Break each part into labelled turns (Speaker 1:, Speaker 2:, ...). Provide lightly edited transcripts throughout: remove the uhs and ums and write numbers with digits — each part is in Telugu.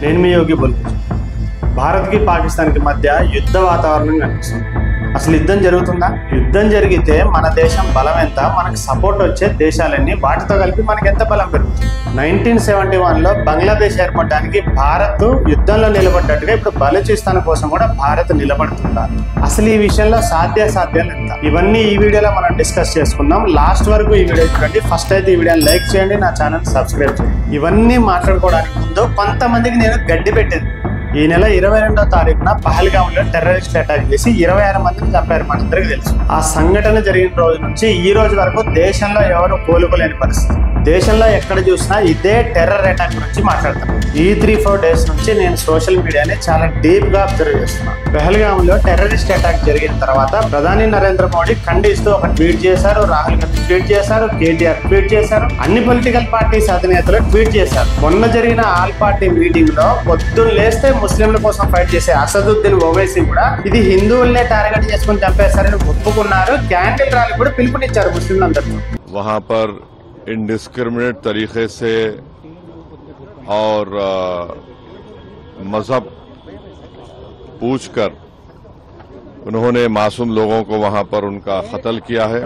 Speaker 1: నేను మీ యోగి బుల్బుల్. భారత్కి పాకిస్తాన్కి మధ్య యుద్ధ వాతావరణం కనిపిస్తుంది. అసలు యుద్ధం జరుగుతుందా? యుద్ధం జరిగితే మన దేశం బలం ఎంత, మనకు సపోర్ట్ వచ్చే దేశాలన్నీ వాటితో కలిపి మనకి ఎంత బలం పెరుగుతుంది? 1971లో బంగ్లాదేశ్ ఏర్పడడానికి భారత్ యుద్ధంలో నిలబడ్డట్టుగా ఇప్పుడు బలూచిస్తాన్ కోసం కూడా భారత్ నిలబడుతుందా? అసలు ఈ విషయంలో సాధ్యాలు ఎంత? ఇవన్నీ ఈ వీడియోలో మనం డిస్కస్ చేసుకుందాం. లాస్ట్ వరకు ఈ వీడియో చూడండి. ఫస్ట్ అయితే ఈ వీడియోని లైక్ చేయండి, నా ఛానల్ సబ్స్క్రైబ్ చేయండి. ఇవన్నీ మాట్లాడుకోవడానికి ముందు కొంతమందికి నేను గడ్డి పెట్టేది. ఈ నెల 22వ తారీఖున పహల్గామ్లో టెర్రరిస్ట్ అటాక్ చేసి 26 మందిని చంపారు. మనందరికీ తెలుసు. ఆ సంఘటన జరిగిన రోజు నుంచి ఈ రోజు వరకు దేశంలో ఎవరు కోలుకోలేని పరిస్థితి. దేశంలో ఎక్కడ చూసినా ఇదే టెర్రర్ అటాక్ గురించి మాట్లాడతాను. ఈ 3-4 డేస్ నుంచి నేను సోషల్ మీడియాని చాలా డీప్ గా అబ్జర్వ్ చేస్తున్నాను. పహల్గామ్లో టెర్రరిస్ట్ అటాక్ జరిగిన తర్వాత ప్రధాని నరేంద్ర మోడీ ఖండిస్తూ ఒక ట్వీట్ చేశారు, రాహుల్ గాంధీ ట్వీట్ చేశారు, కేటీఆర్ ట్వీట్ చేశారు, అన్ని పొలిటికల్ పార్టీస్ అధినేతలు ట్వీట్ చేశారు. మొన్న జరిగిన ఆల్ పార్టీ మీటింగ్ లో పొద్దున్న లేస్తే ముస్లింల కోసం ఫైట్ చేసే అసదుద్దీన్ ఓవైసీ కూడా ఇది హిందువులనే టార్గెట్ చేసుకుని చంపేస్తారని ఒప్పుకున్నారు. క్యాండిల్ ర్యాలీ కూడా పిలుపునిచ్చారు ముస్లింలందరికీ.
Speaker 2: वहां पर इंडिस्क्रिमिनेट तरीके से और मजहब पूछकर उन्होंने मासूम लोगों को वहां पर उनका कत्ल किया है.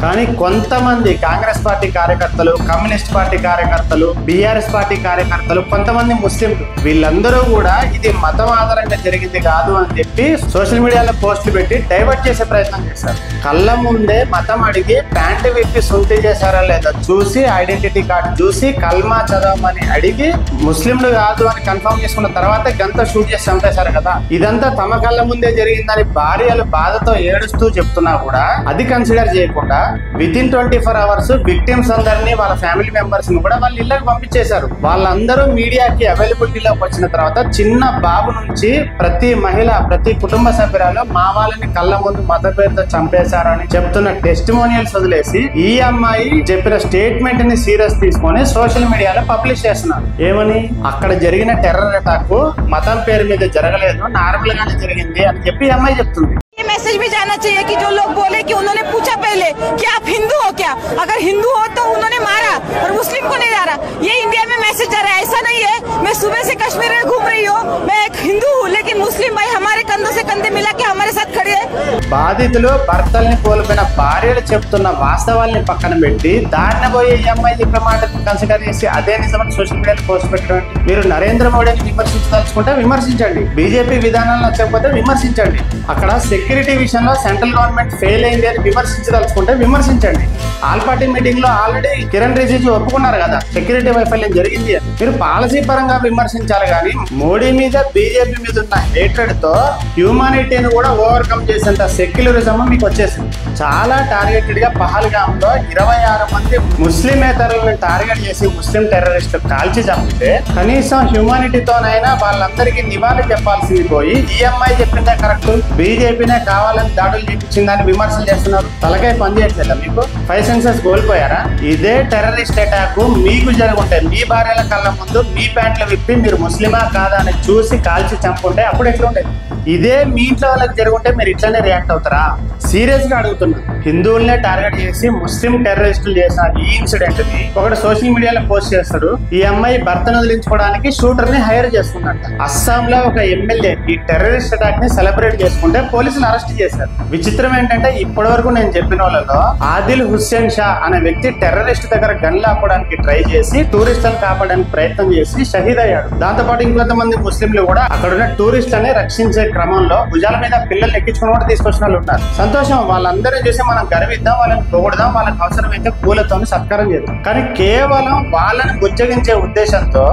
Speaker 1: కానీ కొంతమంది కాంగ్రెస్ పార్టీ కార్యకర్తలు, కమ్యూనిస్ట్ పార్టీ కార్యకర్తలు, బీఆర్ఎస్ పార్టీ కార్యకర్తలు, కొంతమంది ముస్లింలు వీళ్ళందరూ కూడా ఇది మతం ఆధారంగా జరిగింది కాదు అని చెప్పి సోషల్ మీడియాలో పోస్టులు పెట్టి డైవర్ట్ చేసే ప్రయత్నం చేశారు. కళ్ళ ముందే మతం అడిగి ప్యాంటు విప్పి సుంటి చేశారా లేదా చూసి, ఐడెంటిటీ కార్డు చూసి కల్మా చదవమని అడిగి ముస్లింలు కాదు అని కన్ఫర్మ్ చేసుకున్న తర్వాత గంత షూట్ చేసి చంపేశారు కదా. ఇదంతా తమ కళ్ళ ముందే జరిగిందని భార్యలు బాధతో ఏడుస్తూ చెప్తున్నా కూడా అది కన్సిడర్ చేయకుండా వితిన్ 24 అవర్స్ విక్టిమ్స్ అందరినీ, వాళ్ళ ఫ్యామిలీ మెంబర్స్ ని కూడా వాళ్ళ ఇళ్ళకి పంపించేశారు. వాళ్ళందరూ మీడియాకి అవైలబిలిటీలోకి వచ్చిన తర్వాత చిన్న బాబు నుంచి ప్రతి మహిళ, ప్రతి కుటుంబ సభ్యురాలు మా వాళ్ళని కళ్ళ ముందు మత పేరుతో చంపేశారు అని చెప్తున్న టెస్టిమోనియల్స్ వదిలేసి ఈ అమ్మాయి చెప్పిన స్టేట్మెంట్ ని సీరియస్ తీసుకొని సోషల్ మీడియాలో పబ్లిష్ చేస్తున్నారు. ఏమని? అక్కడ జరిగిన టెర్రర్ అటాక్ మతం పేరు మీద జరగలేదు, నార్మల్ గానే జరిగింది అని చెప్పి ఈ అమ్మాయి చెప్తుంది.
Speaker 3: मैसेज भी जाना चाहिए कि जो लोग बोले कि उन्होंने पूछा पहले कि आप हिंदू हो क्या, अगर हिंदू हो तो उन्होंने मारा और मुस्लिम को नहीं मारा. ये इंडिया में मैसेज जा रहा है. ऐसा नहीं है. मैं सुबह से कश्मीर में घूम रही हूँ, मैं एक हिंदू हूँ, लेकिन मुस्लिम भाई हमारे कंधों से कंधे मिला के हमारे साथ खड़े हैं.
Speaker 1: బాధితులు భర్తల్ని కోల్పోయిన భార్యలు చెప్తున్న వాస్తవాల్ని పక్కన పెట్టి దారిన పోయే ఈ అమ్మాయి చెప్పే మాట కన్సిడర్ చేసి అదే నిజమని సోషల్ మీడియాలో పోస్ట్ పెట్టడం. మీరు నరేంద్ర మోడీని విమర్శించదలుచుకుంటే విమర్శించండి, బీజేపీ విధానాలు నచ్చకపోతే విమర్శించండి, అక్కడ సెక్యూరిటీ విషయంలో సెంట్రల్ గవర్నమెంట్ ఫెయిల్ అయింది అని విమర్శించదలుచుకుంటే విమర్శించండి. ఆల్ పార్టీ మీటింగ్ లో ఆల్రెడీ కిరణ్ రిజిజు ఒప్పుకున్నారు కదా సెక్యూరిటీ వైఫల్యం జరిగింది అని. మీరు పాలసీ పరంగా విమర్శించాలి కానీ మోడీ మీద, బీజేపీ మీద ఉన్న హేట్రెడ్ తో హ్యూమానిటీని కూడా ఓవర్కమ్ చేసేంత సెక్యులరిజం మీకు వచ్చేసింది. చాలా టార్గెటెడ్ గా పహల్గామ్ లో 26 మంది ముస్లిమేతరులను టార్గెట్ చేసి ముస్లిం టెర్రరిస్టులు కాల్చి చంపితే కనీసం హ్యూమానిటీతోనైనా వాళ్ళందరికీ నివాళి చెప్పాల్సింది పోయి ఈ అమ్మాయి చెప్పిందే కరెక్ట్, బీజేపీనే కావాలని దాడులు చేపించిందని విమర్శలు చేస్తున్నారు. తలకాయ పనిచేయట్లేదా మీకు? 5 సెన్సెస్ కోల్పోయారా? ఇదే టెర్రరిస్ట్ అటాక్ మీకు జరుగుంటే మీ భార్యల కళ్ళ ముందు మీ ప్యాంట్లు విప్పి మీరు ముస్లిమా కాదా అని చూసి కాల్చి చంపుకుంటే అప్పుడు ఎట్లుండేది? ఇదే మీ ఇంట్లో వాళ్ళకి జరుగుంటే మీరు ఇట్లానే రియాక్ట్ అవుతారా? సీరియస్ గా అడుగుతున్నా. హిందువులనే టార్గెట్ చేసి ముస్లిం టెర్రరిస్టులు చేసిన ఈ ఇన్సిడెంట్ ని ఒకటి సోషల్ మీడియాలో పోస్ట్ చేస్తాడు. ఈ అమ్మాయి భర్తను వదిలించుకోవడానికి షూటర్ ని హైర్ చేసుకున్నట్ట. అస్సాంలో ఒక ఎమ్మెల్యే ఈ టెర్రరిస్ట్ అటాక్ ని సెలబ్రేట్ చేసుకుంటే పోలీసులు అరెస్ట్ చేశారు. విచిత్రం ఏంటంటే ఇప్పటి వరకు నేను చెప్పిన వాళ్ళలో ఆదిల్ హుస్సేన్ షా అనే వ్యక్తి టెర్రరిస్ట్ దగ్గర గన్లు ఆపడానికి ట్రై చేసి టూరిస్టులను కాపాడడానికి ప్రయత్నం చేసి షహీద్ అయ్యాడు. దాంతో పాటు ఇంకొంతమంది ముస్లింలు కూడా అక్కడున్న టూరిస్టులని రక్షించే క్రమంలో భుజాల మీద పిల్లలు ఎక్కించుకుని కూడా తీసుకొచ్చిన వాళ్ళు ఉన్నారు. సంతోషం, వాళ్ళందరినీ చూసి మనం గర్విద్దాం, వాళ్ళని పొగడదాం, వాళ్ళకి అవసరమైతే పూలతో సత్కారం చేద్దాం. కానీ కేవలం వాళ్ళని బుజ్జగించే ఉద్దేశంతో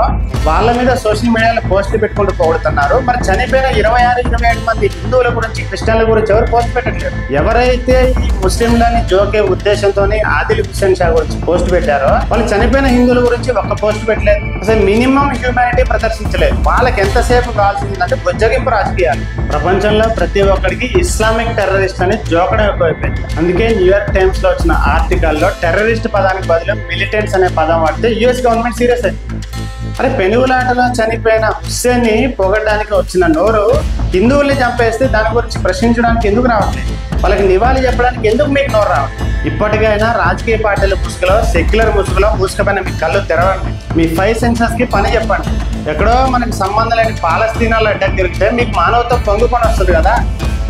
Speaker 1: వాళ్ళ మీద సోషల్ మీడియాలో పోస్టులు పెట్టుకుంటూ పొగుడుతున్నారు. మరి చనిపోయిన 26-27 మంది హిందువుల గురించి, క్రిస్టియన్ల గురించి ఎవరు పోస్ట్ పెట్టట్లేదు. ఎవరైతే ఈ ముస్లింలని జోకే ఉద్దేశంతో ఆదిల్ హుస్సేన్ షా గురించి పోస్ట్ పెట్టారో వాళ్ళు చనిపోయిన హిందువుల గురించి ఒక్క పోస్ట్ పెట్టలేదు. అసలు మినిమం హ్యూమానిటీ ప్రదర్శించలేదు. వాళ్ళకి ఎంతసేపు కావాల్సిందంటే బుజ్జగింపు రాజకీయాలు. ప్రపంచంలో ప్రతి ఒక్కరికి ఇస్లామిక్ టెర్రరిస్ట్ అని జోకడం ఎక్కువైపోయింది. అందుకే న్యూయార్క్ టైమ్స్ లో వచ్చిన ఆర్టికల్లో టెర్రరిస్ట్ పదానికి బదులు మిలిటెంట్స్ అనే పదం వాడితే యుఎస్ గవర్నమెంట్ సీరియస్ అయింది. అరే పెనుగులాటలో చనిపోయిన హుస్సేన్ ని పొగడానికి వచ్చిన నోరు హిందువుల్ని చంపేస్తే దాని గురించి ప్రశ్నించడానికి ఎందుకు రావట్లేదు? వాళ్ళకి నివాళి చెప్పడానికి ఎందుకు మీకు నోరు రావట్లేదు? ఇప్పటికైనా రాజకీయ పార్టీల ముసుగులో, సెక్యులర్ ముసుగులో మూసుకుపోయిన మీ కళ్ళు తెరవండి. మీ 5 సెన్సెస్ కి పని చెప్పండి. ఎక్కడో మనకి సంబంధం లేని పాలస్తీనాలో అడ్డకు తిరిగితే మీకు మానవత్వం పొంగుకొని వస్తుంది కదా.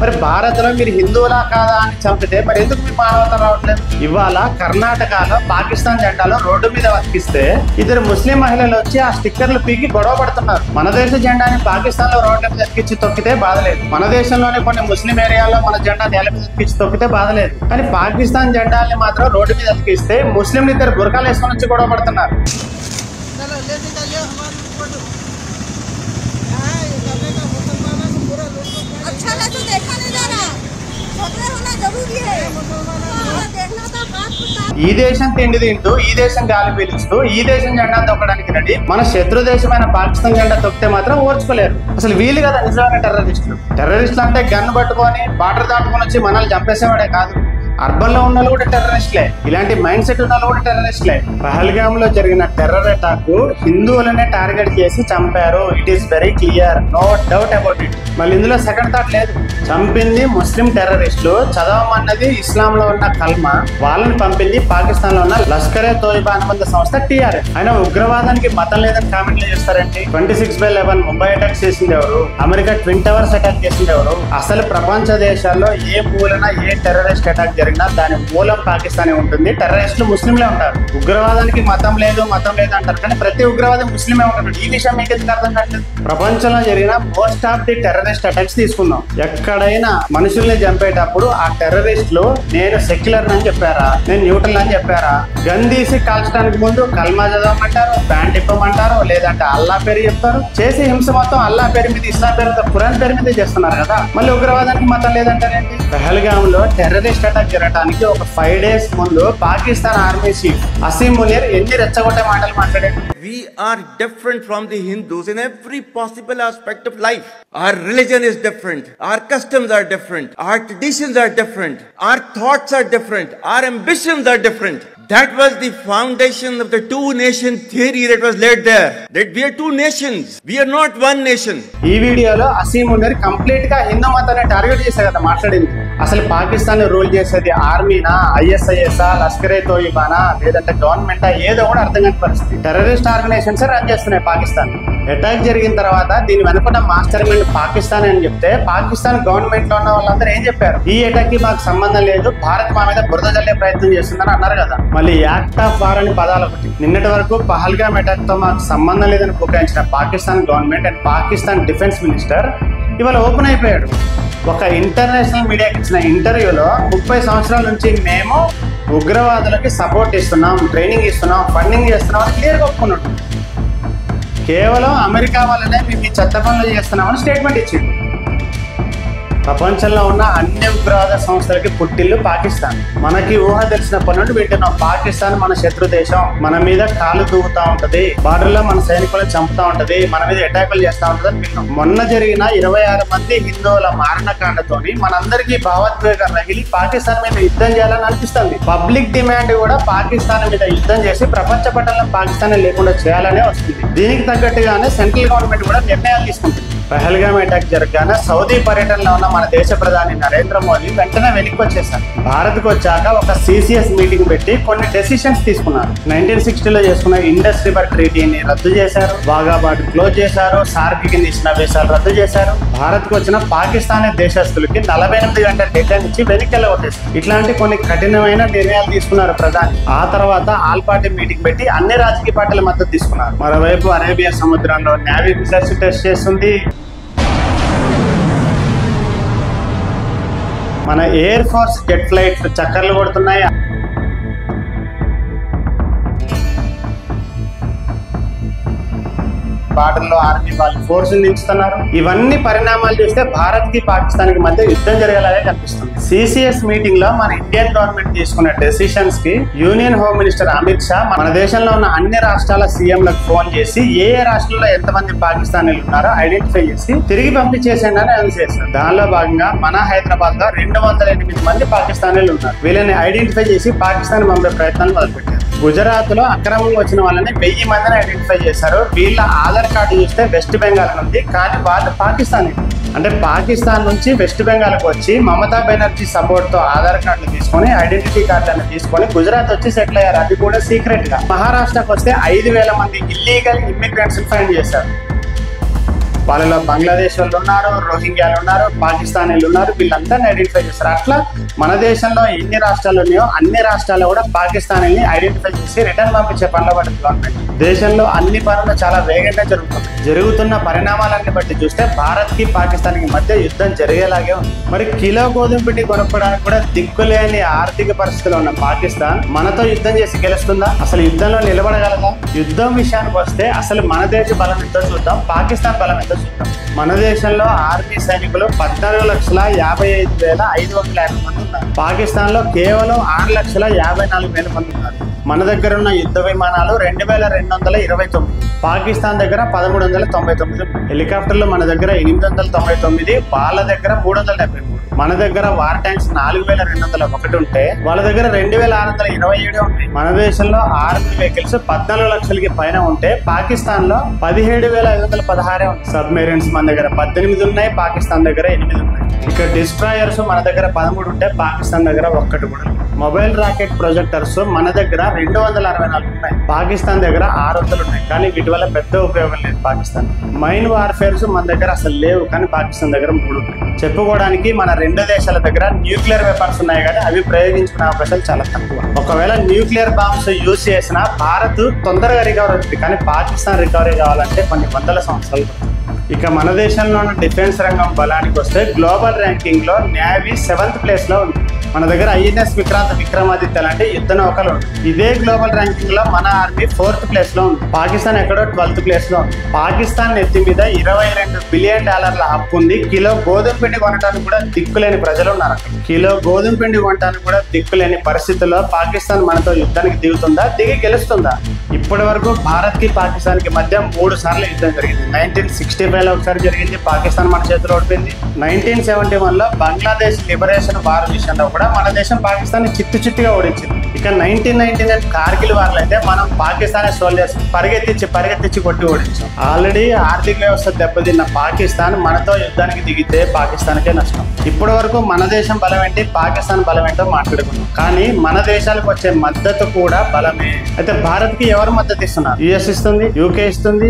Speaker 1: మరి భారత్ లో మీరు హిందువులా కాదా అని చంపితే మరి ఎందుకు మీకు మానవత్వం రావట్లేదు? ఇవాళ కర్ణాటకలో పాకిస్తాన్ జెండాలో రోడ్డు మీద అతికిస్తే ఇద్దరు ముస్లిం మహిళలు వచ్చి ఆ స్టిక్కర్లు పీకి గొడవ పడుతున్నారు. మన దేశ జెండాని పాకిస్తాన్ లో రోడ్ల మీద అతికించి తొక్కితే బాధలేదు, మన దేశంలోనే కొన్ని ముస్లిం ఏరియాలో మన జెండా నేల మీద అతికించి తొక్కితే బాధలేదు. కానీ పాకిస్తాన్ జెండాల్ని మాత్రం రోడ్డు మీద అతికిస్తే ముస్లింలు ఇద్దరు బురకాలు వేసుకొని వచ్చి గొడవ పడుతున్నారు. ఈ దేశం తిండి తింటూ ఈ దేశం గాలి పీలుస్తూ ఈ దేశం జెండా తొక్కడానికి రెడీ మన శత్రు దేశమైన పాకిస్తాన్ జెండా తొక్కితే మాత్రం ఓర్చుకోలేరు. అసలు వీళ్ళు కదా నిజమైన టెర్రరిస్టులు అంటే గన్ను పట్టుకొని బార్డర్ దాటుకొని వచ్చి మనల్ని చంపేసేవాడే కాదు, అర్బన్ లో ఉన్న వాళ్ళు కూడా టెర్రరిస్టులే, ఇలాంటి మైండ్ సెట్ ఉన్న వాళ్ళు కూడా టెర్రరిస్టులే. పహల్గామ్ లో జరిగిన టెర్రర్ అటాక్ హిందువులనే టార్గెట్ చేసి చంపారు. It is very clear, no doubt about it. మళ్ళీ ఇందులో సెకండ్ థాట్ లేదు. చంపింది ముస్లిం టెర్రరిస్టులు, చదవమన్నది ఇస్లాం లో ఉన్న కల్మా, వాళ్ళని పంపింది పాకిస్తాన్ లో ఉన్న లష్కరే తోయిబా అనుబంధ సంస్థ టీఆర్ఎస్. అయినా ఉగ్రవాదానికి మతం లేదని కామెంట్లు చేస్తారంటే 26/11 ముంబై అటాక్ చేసింది ఎవరు? అమెరికా ట్విన్ టవర్స్ అటాక్ చేసింది ఎవరు? అసలు ప్రపంచ దేశాల్లో ఏ మూలన ఏ టెర్రరిస్ట్ అటాక్ జరిగినా దాని మూలం పాకిస్తానే ఉంటుంది. టెర్రరిస్టులు ముస్లింలే ఉంటారు. ఉగ్రవాదానికి మతం లేదు అంటారు, కానీ ప్రతి ఉగ్రవాదం ముస్లిమే ఉంటారు. ఈ విషయం మీకు ఎందుకు అర్థం కావట్లేదు? ప్రపంచంలో జరిగిన most of the terrorist attacks తీసుకుందాం. ఎక్కడైనా మనుషుల్ని చంపేటప్పుడు ఆ టెర్రరిస్టులు నేను సెక్యులర్ అని చెప్పారా, నేను న్యూట్రల్ అని చెప్పారా? గన్ తీసి కాల్చడానికి ముందు కల్మా చదవమంటారు, ప్యాంట్ ఇప్పమంటారు, లేదంటే అల్లా పేరు చెప్తారు. చేసే హింస మొత్తం అల్లా పేరు మీద, ఇస్లాం పేరు మీద, ఖురాన్ పేరు మీద చేస్తున్నారు కదా. మళ్ళీ ఉగ్రవాదానికి మతం లేదంటారేంటి? పహల్గామ్ లో టెర్రరిస్ట్ అటాక్ జరగడానికి ఒక 5 days ముందు పాకిస్తాన్ ఆర్మీ చీఫ్ అసీం మునీర్ ఎన్ని రెచ్చగొట్టే మాటలు మాట్లాడారు.
Speaker 4: We are different from the Hindus in every possible aspect of life. Our religion is different. Our customs are different. Our traditions are different. Our thoughts are different. Our ambitions are different. That was the foundation of the two-nation theory that was laid there. That we are two nations. We are not one nation.
Speaker 1: ఈ వీడియోలో అసీం మునీర్ కంప్లీట్ గా హిందూ మతాన్ని టార్గెట్ చేసే కదా మాట్లాడింది. అసలు పాకిస్తాన్ రూల్ చేసేది ఆర్మీనా, ఐఎస్ఐఎస్ఆ, లష్కరే తోయిబానా, లేదంటే గవర్నమెంటా, ఏదో కూడా అర్థం కాని పరిస్థితి. టెర్రరిస్ట్ ఆర్గనైజేషన్స్ రన్ చేస్తున్నాయి పాకిస్తాన్. అటాక్ జరిగిన తర్వాత దీని వెనుకున్న మాస్టర్ మైండ్ పాకిస్తాన్ అని చెప్తే పాకిస్తాన్ గవర్నమెంట్ లో ఉన్న వాళ్ళందరూ ఏం చెప్పారు? ఈ అటాక్ కి మాకు సంబంధం లేదు, భారత్ మా మీద బురద జల్లే ప్రయత్నం చేస్తుందని అన్నారు కదా. మళ్ళీ యాక్ట్ ఆఫ్ వార్ అని పదాలు ఒకటి. నిన్నటి వరకు పహల్గామ్ అటాక్ తో మాకు సంబంధం లేదని బుకాయించిన Pakistan government and Pakistan defence minister ఇవాళ ఓపెన్ అయిపోయాడు. ఒక ఇంటర్నేషనల్ మీడియాకి ఇచ్చిన ఇంటర్వ్యూలో 30 సంవత్సరాల నుంచి మేము ఉగ్రవాదులకి సపోర్ట్ ఇస్తున్నాం, ట్రైనింగ్ ఇస్తున్నాం, ఫండింగ్ చేస్తున్నాం అని క్లియర్గా ఒప్పుకున్నాడు. కేవలం అమెరికా వల్లనే మేము ఈ చెత్త పనులు చేస్తున్నామని స్టేట్మెంట్ ఇచ్చింది. ప్రపంచంలో ఉన్న అన్ని ఉగ్రవాద సంస్థలకి పుట్టిల్లు పాకిస్తాన్. మనకి ఊహ తెలిసినప్పటి నుండి వింటున్నాం పాకిస్తాన్ మన శత్రు దేశం, మన మీద కాలు దూకుతా ఉంటది, బార్డర్ లో మన సైనికులను చంపుతా ఉంటది, మన మీద అటాకులు చేస్తా ఉంటది అని విన్నాం. మొన్న జరిగిన 26 మంది హిందువుల మారణకాండతోని మనందరికీ భావోద్వేగం రగిలి పాకిస్తాన్ మీద యుద్ధం చేయాలని అనిపిస్తుంది. పబ్లిక్ డిమాండ్ కూడా పాకిస్తాన్ మీద యుద్ధం చేసి ప్రపంచ పటంలో పాకిస్తాన్ లేకుండా చేయాలనే వస్తుంది. దీనికి తగ్గట్టుగానే సెంట్రల్ గవర్నమెంట్ కూడా నిర్ణయాలు తీసుకుంటుంది. పహల్గామ్ అటాక్ జరగగానే సౌదీ పర్యటనలో ఉన్న మన దేశ ప్రధాని నరేంద్ర మోదీ వెంటనే వెనక్కి వచ్చేసారు. భారత్కు వచ్చాక ఒక CCS మీటింగ్ పెట్టి కొన్ని డెసిషన్స్ తీసుకున్నారు. 1960లో చేసుకున్న ఇండస్ రివర్ ట్రీటీని రద్దు చేశారు, వాఘా బార్డర్ క్లోజ్ చేశారు, సార్క్ కింద ఇచ్చిన వేషాలు రద్దు చేశారు. భారత్కు వచ్చిన పాకిస్తానీ దేశస్తులకి 48 గంటల డెడ్లైన్ ఇచ్చి వెనక్కి వెళ్ళగొట్టేశారు. ఇట్లాంటి కొన్ని కఠినమైన నిర్ణయాలు తీసుకున్నారు ప్రధాని. ఆ తర్వాత ఆల్ పార్టీ మీటింగ్ పెట్టి అన్ని రాజకీయ పార్టీల మద్దతు తీసుకున్నారు. మరోవైపు అరేబియా సముద్రంలో నేవీ మిసైల్స్ టెస్ట్ చేస్తుంది. మన ఎయిర్ ఫోర్స్ జెట్ ఫ్లైట్లు చక్కర్లు కొడుతున్నాయి. బార్డర్ లో ఆర్మీ వాళ్ళు ఫోర్స్ దించుతున్నారు. ఇవన్నీ పరిణామాలు చూస్తే భారత్ కి పాకిస్తాన్ కి మధ్య యుద్ధం జరగలాగే కనిపిస్తుంది. CCS మీటింగ్ లో మన ఇండియన్ గవర్నమెంట్ తీసుకున్న డెసిషన్స్ కి union home minister Amit Shah మన దేశంలో ఉన్న అన్ని రాష్ట్రాల సీఎంలకు ఫోన్ చేసి ఏ రాష్ట్రంలో ఎంతమంది పాకిస్తానీలు ఉన్నారో ఐడెంటిఫై చేసి తిరిగి పంపించేసేయండి అని అనౌన్స్ చేశారు. దానిలో భాగంగా మన హైదరాబాద్ లో 208 మంది పాకిస్తానీలు ఉన్నారు. వీళ్ళని ఐడెంటిఫై చేసి పాకిస్తాన్ పంపే ప్రయత్నాలు మొదలుపెట్టారు. గుజరాత్ లో అక్రమంగా వచ్చిన వాళ్ళని 1000 మందిని ఐడెంటిఫై చేశారు. వీళ్ళ ఆధార్ కార్డు చూస్తే వెస్ట్ బెంగాల్ ఉంది, కానీ వాళ్ళు పాకిస్తానీ. అంటే పాకిస్తాన్ నుంచి వెస్ట్ బెంగాల్కి వచ్చి మమతా బెనర్జీ సపోర్ట్ తో ఆధార్ కార్డులు తీసుకొని, ఐడెంటిటీ కార్డులను తీసుకొని గుజరాత్ వచ్చి సెటిల్ అయ్యారు. అది కూడా సీక్రెట్ గా. మహారాష్ట్రకు వస్తే 5000 మంది ఇల్లీగల్ ఇమ్మిగ్రెంట్స్ ఫైండ్ చేశారు. వాళ్ళలో బంగ్లాదేశ్ వాళ్ళు ఉన్నారు, రోహింగ్యాలు ఉన్నారు, పాకిస్తానీలు ఉన్నారు, వీళ్ళందరినీ ఐడెంటిఫై చేస్తారు. అట్లా మన దేశంలో ఎన్ని రాష్ట్రాలు ఉన్నాయో అన్ని రాష్ట్రాల్లో కూడా పాకిస్తానీని ఐడెంటిఫై చేసి రిటర్న్ పంపించే పనిలో పడింది గవర్నమెంట్. దేశంలో అన్ని పనులు చాలా వేగంగా జరుగుతున్న పరిణామాలన్నీ బట్టి చూస్తే భారత్ కి పాకిస్తాన్ కి మధ్య యుద్ధం జరిగేలాగే ఉంది. మరి కిలో గోధుమ పిండి కొనుక్కోవడానికి కూడా దిక్కులేని ఆర్థిక పరిస్థితిలో ఉన్న పాకిస్తాన్ మనతో యుద్ధం చేసి గెలుస్తుందా? అసలు యుద్ధంలో నిలబడగలదా? యుద్ధం విషయానికి వస్తే అసలు మన దేశ బలం ఎంతో చూద్దాం, పాకిస్తాన్ బలం ఎంతో చూద్దాం. మన దేశంలో ఆర్మీ సైనికులు 14,55,550 మంది ఉన్నారు. పాకిస్తాన్ లో కేవలం 6,54,000 మంది ఉన్నారు. మన దగ్గర ఉన్న యుద్ధ విమానాలు 2,229, పాకిస్తాన్ దగ్గర 1,399, హెలికాప్టర్లు మన దగ్గర 899, వాళ్ళ దగ్గర 373. మన దగ్గర వార్ ట్యాంక్స్ 4,201 ఉంటే వాళ్ళ దగ్గర 2,627 ఉంటాయి. మన దేశంలో ఆర్మీ వెహికల్స్ 14 లక్షలకి పైన ఉంటే పాకిస్తాన్ లో 17,516 ఉంటాయి. సబ్మెరీన్స్ మన దగ్గర 18 ఉన్నాయి, పాకిస్తాన్ దగ్గర 8 ఉన్నాయి. ఇక డిస్ట్రాయర్స్ మన దగ్గర 13 ఉంటే పాకిస్తాన్ దగ్గర 1 కూడా. మొబైల్ రాకెట్ ప్రొజెక్టర్స్ మన దగ్గర 264 ఉన్నాయి, పాకిస్తాన్ దగ్గర 600 ఉన్నాయి. కానీ వీటి వల్ల పెద్ద ఉపయోగం లేదు పాకిస్తాన్. మైన్ వార్ఫేర్స్ మన దగ్గర అసలు లేవు, కానీ పాకిస్తాన్ దగ్గర 3 ఉన్నాయి. చెప్పుకోవడానికి మన 2 దేశాల దగ్గర న్యూక్లియర్ వెపన్స్ ఉన్నాయి, కానీ అవి ప్రయోగించుకునే అవకాశాలు చాలా తక్కువ. ఒకవేళ న్యూక్లియర్ బాంబ్స్ యూజ్ చేసినా భారత్ తొందరగా రికవర్ అవుతుంది, కానీ పాకిస్తాన్ రికవరీ కావాలంటే కొన్ని వందల సంవత్సరాలు. ఇక మన దేశంలో ఉన్న డిఫెన్స్ రంగం బలానికి వస్తే గ్లోబల్ ర్యాంకింగ్ లో నేవీ 7th ప్లేస్ లో ఉంది. మన దగ్గర INS విక్రమాదిత్య లాంటి యుద్ధ నౌకలు ఉంది. ఇదే గ్లోబల్ ర్యాంకింగ్ లో మన ఆర్మీ 4th ప్లేస్ లో ఉంది. పాకిస్తాన్ ఎక్కడో 12th ప్లేస్ లో ఉంది. పాకిస్తాన్ నెత్తి మీద $22 బిలియన్ అప్పు ఉంది. కిలో గోధుమ పిండి కొనడానికి కూడా దిక్కులేని ప్రజలు ఉన్నారు. కిలో గోధుమ పిండి కొనడానికి కూడా దిక్కులేని పరిస్థితుల్లో పాకిస్తాన్ మనతో యుద్ధానికి దిగుతుందా, దిగి గెలుస్తుందా? ఇప్పటి వరకు భారత్ కి పాకిస్తాన్ కి మధ్య 3 సార్లు యుద్ధం జరిగింది. 1965లో ఒకసారి జరిగింది, పాకిస్తాన్ మన చేతిలో ఓడిపోయింది. 1971లో బంగ్లాదేశ్ లిబరేషన్ వార్ విషయంలో కూడా మన దేశం పాకిస్తాన్ చిత్తుగా ఓడించింది. ఇక 1999 కార్గిల్ వార్లో అయితే మనం పాకిస్తాన్ సోల్జర్స్ పరిగెత్తించి కొట్టి ఓడించాం. ఆల్రెడీ ఆర్థిక వ్యవస్థ దెబ్బతిన్న పాకిస్తాన్ మనతో యుద్ధానికి దిగితే పాకిస్తాన్కే నష్టం. ఇప్పటి వరకు మన దేశం బలం ఏంటి, పాకిస్తాన్ బలం ఏంటో మాట్లాడుకున్నాం, కానీ మన దేశాలకు వచ్చే మద్దతు కూడా బలమే. అయితే భారత్ కి ఎవరు మద్దతు ఇస్తున్నారు? US ఇస్తుంది, UK ఇస్తుంది,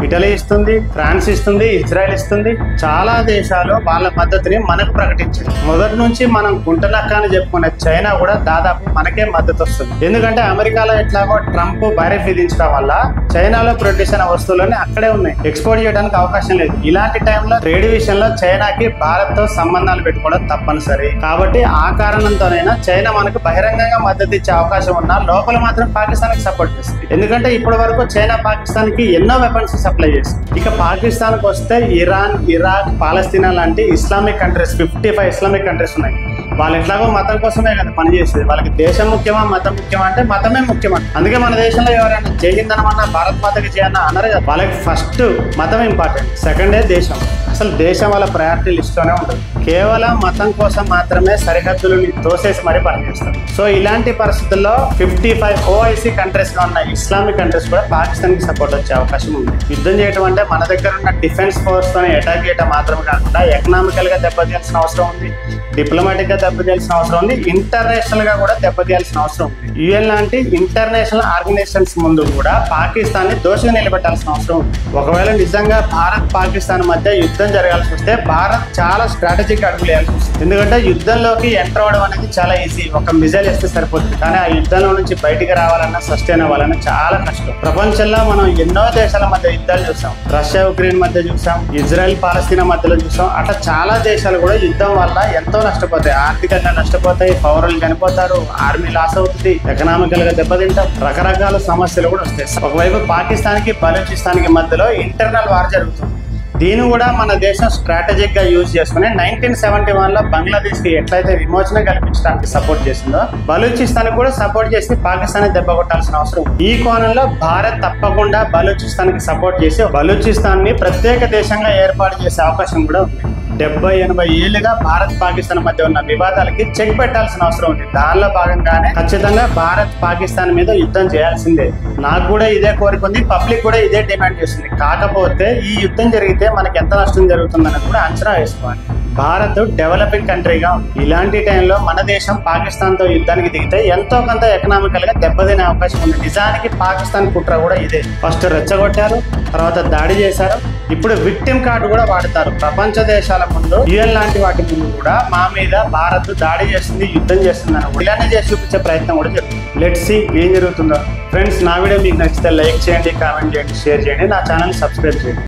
Speaker 1: ఇటలీ ఇస్తుంది, ఫ్రాన్స్ ఇస్తుంది, ఇజ్రాయెల్ ఇస్తుంది. చాలా దేశాలు వాళ్ళ మద్దతుని మనకు ప్రకటించారు. మొదటి నుంచి మనం గుంటనక్క అని చెప్పుకునే చైనా కూడా దాదాపు మనకే మద్దతు వస్తుంది. ఎందుకంటే అమెరికాలో ఎట్లాగో ట్రంప్ భారీఫ్ విధించడం వల్ల చైనాలో ప్రొడ్యూస్ అయిన వస్తువులని అక్కడే ఉన్నాయి, ఎక్స్పోర్ట్ చేయడానికి అవకాశం లేదు. ఇలాంటి టైంలో ట్రేడ్ విషయంలో చైనాకి భారత్ తో సంబంధాలు పెట్టుకోవడం తప్పనిసరి. కాబట్టి ఆ కారణంతోనైనా చైనా మనకు బహిరంగంగా మద్దతు ఇచ్చే అవకాశం ఉన్నా లోపల మాత్రం పాకిస్తాన్ కి సపోర్ట్ చేస్తుంది. ఎందుకంటే ఇప్పటి వరకు చైనా పాకిస్తాన్ కి ఎన్నో వెపన్స్ సప్లై చేస్తుంది. ఇక పాకిస్తాన్ కు వస్తే ఇరాన్, ఇరాక్, పాలస్తీనా లాంటి ఇస్లామిక్ కంట్రీస్ 55 ఇస్లామిక్ కంట్రీస్ ఉన్నాయి. వాళ్ళు ఎట్లాగో మతం కోసమే కదా పనిచేసేది. వాళ్ళకి దేశం ముఖ్యమా మతం ముఖ్యమా అంటే మతమే ముఖ్యమా. అందుకే మన దేశంలో ఎవరైనా జై హింద్ అనమన్నా, భారత్ మాతకి జై అన్న అన్నారు కదా. వాళ్ళకి ఫస్ట్ మతం ఇంపార్టెంట్, సెకండే దేశం. అసలు దేశం వాళ్ళ ప్రయారిటీ లిస్ట్ లోనే ఉంటుంది. కేవలం మతం కోసం మాత్రమే సరిహద్దులని తోసేసి మరీ పనిచేస్తారు. సో ఇలాంటి పరిస్థితుల్లో 55 OIC కంట్రీస్ లో ఉన్న ఇస్లామిక్ కంట్రీస్ కూడా పాకిస్తాన్ కి సపోర్ట్ వచ్చే అవకాశం ఉంది. యుద్ధం చేయడం అంటే మన దగ్గర ఉన్న డిఫెన్స్ ఫోర్స్ తోనే అటాక్ చేయడం మాత్రమే కాకుండా ఎకనామికల్ గా దెబ్బతీయాల్సిన అవసరం ఉంది, డిప్లొమాటిక్ గా దెబ్బతీయాల్సిన అవసరం ఉంది, ఇంటర్నేషనల్ గా కూడా దెబ్బతీయాల్సిన అవసరం ఉంది. UN లాంటి ఇంటర్నేషనల్ ఆర్గనైజేషన్స్ ముందు కూడా పాకిస్తాన్ ని దోషిగా నిలబెట్టాల్సిన అవసరం ఉంది. ఒకవేళ నిజంగా భారత్ పాకిస్తాన్ మధ్య యుద్ధం జరగాల్సి వస్తే భారత్ చాలా స్ట్రాటజిక్ అడుగులు వేయాల్సి వస్తుంది. ఎందుకంటే యుద్ధంలోకి ఎంటర్ అవడం అనేది చాలా ఈజీ, ఒక మిజైల్ వేస్తే సరిపోతుంది. కానీ ఆ యుద్ధంలో నుంచి బయటికి రావాలన్నా, సస్టైన్ అవ్వాలన్నా చాలా కష్టం. ప్రపంచంలో మనం ఎన్నో దేశాల మధ్య యుద్ధాలు చూసాం. రష్యా ఉక్రెయిన్ మధ్య చూసాం, ఇజ్రాయెల్ పాలస్తీనా మధ్యలో చూసాం. అట్లా చాలా దేశాలు కూడా యుద్ధం వల్ల ఎంతో నష్టపోతాయి. ఆర్థికంగా నష్టపోతాయి, పౌరులు చనిపోతారు, ఆర్మీ లాస్ అవుతుంది, ఎకనామికల్ గా దెబ్బతింటాం, రకరకాల సమస్యలు కూడా వస్తాయి. ఒకవైపు పాకిస్తాన్ కి బలూచిస్తాన్ కి మధ్యలో ఇంటర్నల్ వార్ జరుగుతుంది. దీన్ని కూడా మన దేశం స్ట్రాటజిక్ గా యూజ్ చేసుకుని 1971లో బంగ్లాదేశ్ కి ఎట్లయితే విమోచన కల్పించడానికి సపోర్ట్ చేసిందో బలూచిస్తాన్ కూడా సపోర్ట్ చేసి పాకిస్తాన్ దెబ్బ కొట్టాల్సిన అవసరం. ఈ కోణంలో భారత్ తప్పకుండా బలూచిస్తాన్ కి సపోర్ట్ చేసి బలూచిస్తాన్ ని ప్రత్యేక దేశంగా ఏర్పాటు చేసే అవకాశం కూడా ఉంది. 70-80 ఏళ్లుగా భారత్ పాకిస్తాన్ మధ్య ఉన్న వివాదాలకి చెక్ పెట్టాల్సిన అవసరం ఉంది. దానిలో భాగంగానే ఖచ్చితంగా భారత్ పాకిస్తాన్ మీద యుద్ధం చేయాల్సిందే. నాకు కూడా ఇదే కోరిక ఉంది, పబ్లిక్ కూడా ఇదే డిమాండ్ చేస్తుంది. కాకపోతే ఈ యుద్ధం జరిగితే మనకి ఎంత నష్టం జరుగుతుందని కూడా అంచనా వేసుకోవాలి. భారత్ డెవలపింగ్ కంట్రీగా ఇలాంటి టైంలో మన దేశం పాకిస్తాన్ తో యుద్ధానికి దిగితే ఎంతో కొంత ఎకనామికల్ గా దెబ్బతినే అవకాశం ఉంది. నిజానికి పాకిస్తాన్ కుట్ర కూడా ఇదే. ఫస్ట్ రెచ్చగొట్టారు, తర్వాత దాడి చేశారు, ఇప్పుడు విక్టిమ్ కార్డు కూడా వాడతారు. ప్రపంచ దేశాల ముందు యుఎన్ లాంటి వాటి ముందు కూడా మా మీద భారత్ దాడి చేస్తుంది, యుద్ధం చేస్తుంది అని ఇలానే చేసి చూపించే ప్రయత్నం కూడా జరుగుతుంది. లెట్స్ సీ ఏం జరుగుతుందో. ఫ్రెండ్స్, నా వీడియో మీకు నచ్చితే లైక్ చేయండి, కామెంట్ చేయండి, షేర్ చేయండి, నా ఛానల్ సబ్స్క్రైబ్ చేయండి.